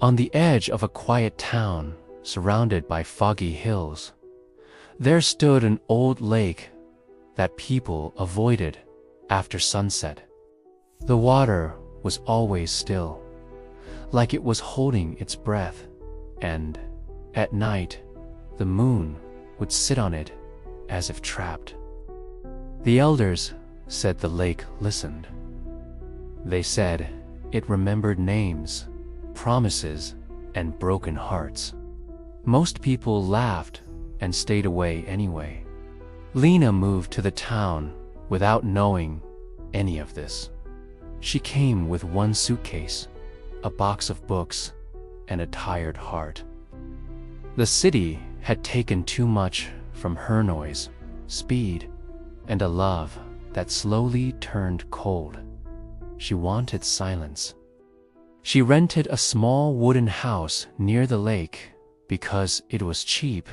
On the edge of a quiet town, surrounded by foggy hills, there stood an old lake that people avoided after sunset. The water was always still, like it was holding its breath, and at night, the moon would sit on it as if trapped. The elders said the lake listened. They said it remembered names, promises, and broken hearts. Most people laughed and stayed away anyway. Lena moved to the town without knowing any of this. She came with one suitcase, a box of books, and a tired heart. The city had taken too much from her noise, speed, and a love that slowly turned cold. She wanted silence. She rented a small wooden house near the lake because it was cheap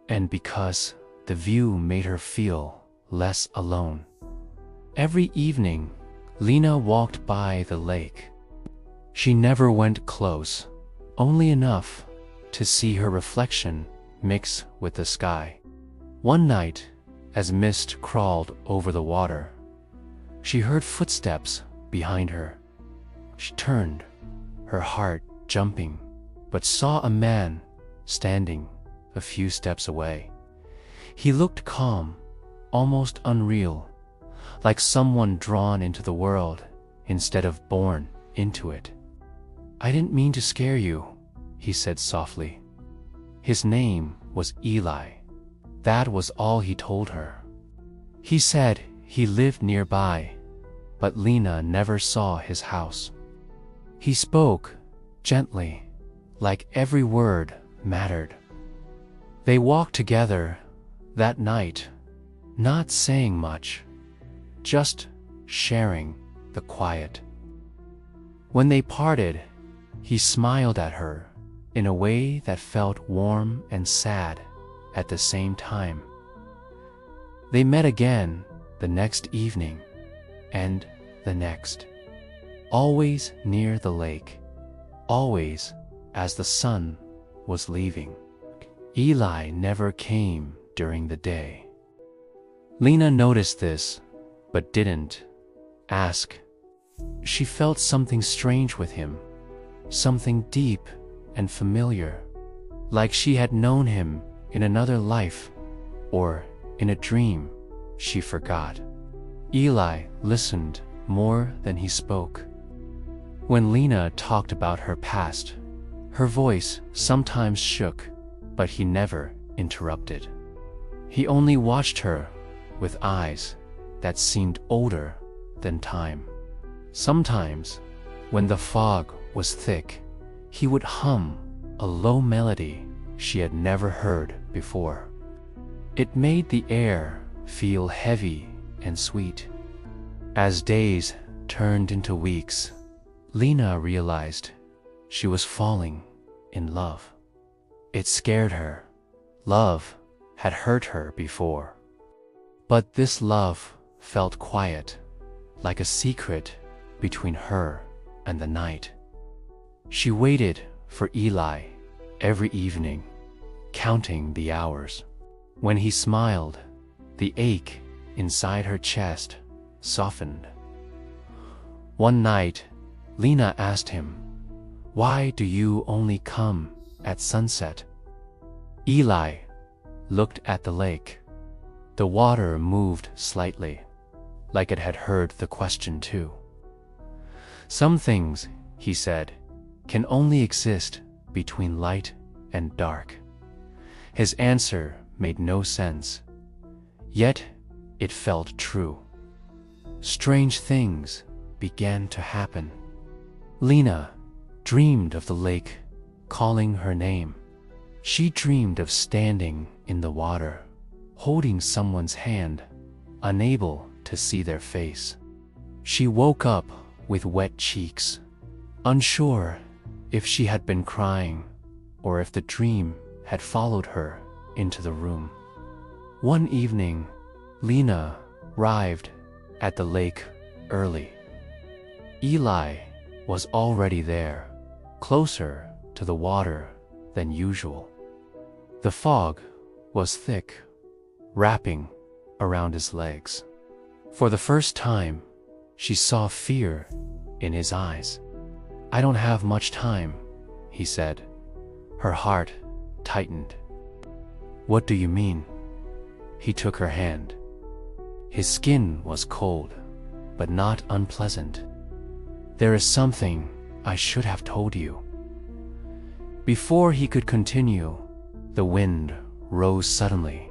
and because the view made her feel less alone. Every evening, Lena walked by the lake. She never went close, only enough to see her reflection mix with the sky. One night, as mist crawled over the water, she heard footsteps behind her. She turned, her heart jumping, but saw a man standing a few steps away. He looked calm, almost unreal, like someone drawn into the world instead of born into it. "I didn't mean to scare you," he said softly. His name was Eli. That was all he told her. He said he lived nearby, but Lena never saw his house. He spoke gently, like every word mattered. They walked together that night, not saying much, just sharing the quiet. When they parted, he smiled at her in a way that felt warm and sad at the same time. They met again the next evening, and the next, always near the lake, always as the sun was leaving. Eli never came during the day. Lena noticed this, but didn't ask. She felt something strange with him, something deep and familiar, like she had known him in another life or in a dream she forgot. Eli listened more than he spoke. When Lena talked about her past, her voice sometimes shook, but he never interrupted. He only watched her with eyes that seemed older than time. Sometimes, when the fog was thick, he would hum a low melody she had never heard before. It made the air feel heavy and sweet. As days turned into weeks, Lena realized she was falling in love. It scared her. Love had hurt her before. But this love felt quiet, like a secret between her and the night. She waited for Eli every evening, counting the hours. When he smiled, the ache inside her chest softened. One night, Lena asked him, "Why do you only come at sunset?" Eli looked at the lake. The water moved slightly, like it had heard the question too. "Some things," he said, "can only exist between light and dark." His answer made no sense, yet it felt true. Strange things began to happen. Lena dreamed of the lake calling her name. She dreamed of standing in the water, holding someone's hand, unable to see their face. She woke up with wet cheeks, unsure if she had been crying or if the dream had followed her into the room. One evening, Lena arrived at the lake early. Eli was already there, closer to the water than usual. The fog was thick, wrapping around his legs. For the first time, she saw fear in his eyes. "I don't have much time," he said. Her heart tightened. "What do you mean?" He took her hand. His skin was cold, but not unpleasant. "There is something I should have told you." Before he could continue, the wind rose suddenly,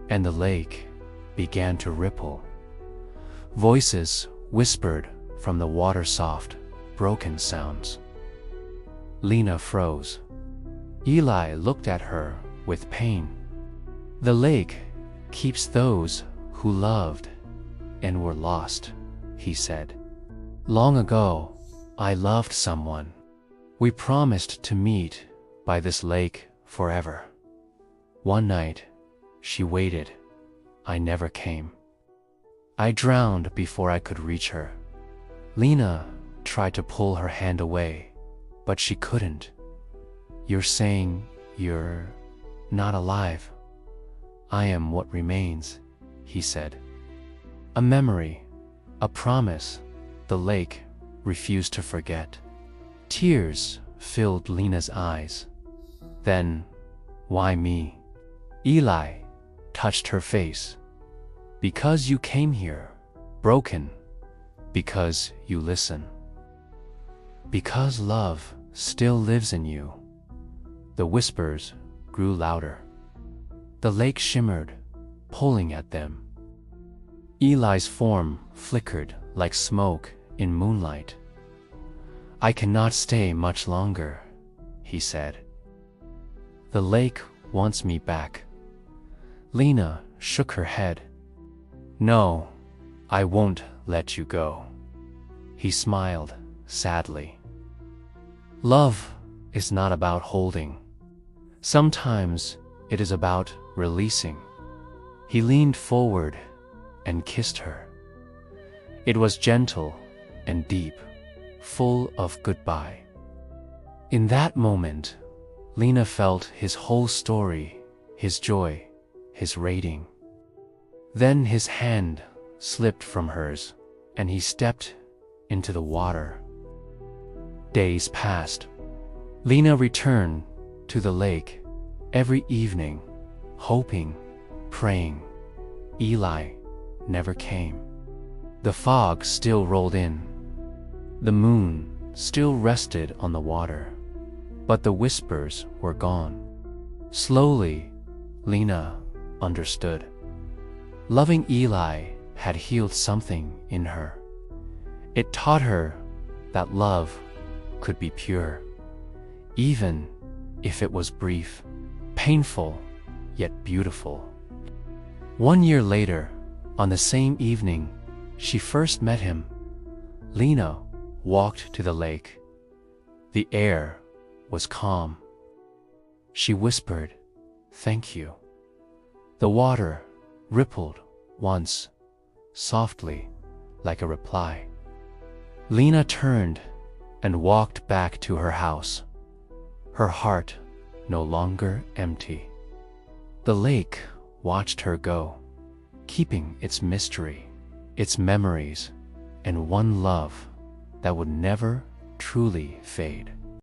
and the lake began to ripple. Voices whispered from the water, soft, broken sounds. Lena froze. Eli looked at her with pain. "The lake keeps those who loved and were lost," he said. "Long ago, I loved someone. We promised to meet by this lake forever. One night, she waited. I never came. I drowned before I could reach her." Lena tried to pull her hand away, but she couldn't. "You're saying you're not alive?" "I am what remains," he said. "A memory, a promise the lake refused to forget." Tears filled Lena's eyes. "Then, why me?" Eli touched her face. "Because you came here, broken. Because you listen. Because love still lives in you." The whispers grew louder. The lake shimmered, pulling at them. Eli's form flickered like smoke in moonlight. "I cannot stay much longer," he said. "The lake wants me back." Lena shook her head. "No, I won't let you go." He smiled sadly. "Love is not about holding. Sometimes it is about releasing." He leaned forward and kissed her. It was gentle and deep, full of goodbye. In that moment, Lena felt his whole story, his joy, his rating. Then his hand slipped from hers, and he stepped into the water. Days passed. Lena returned to the lake every evening, hoping, praying. Eli never came. The fog still rolled in. The moon still rested on the water, but the whispers were gone. Slowly, Lena understood. Loving Eli had healed something in her. It taught her that love could be pure, even if it was brief, painful, yet beautiful. 1 year later, on the same evening she first met him, Lena walked to the lake. The air was calm. She whispered, "Thank you." The water rippled once, softly, like a reply. Lena turned and walked back to her house, her heart no longer empty. The lake watched her go, keeping its mystery, its memories, and one love that would never truly fade.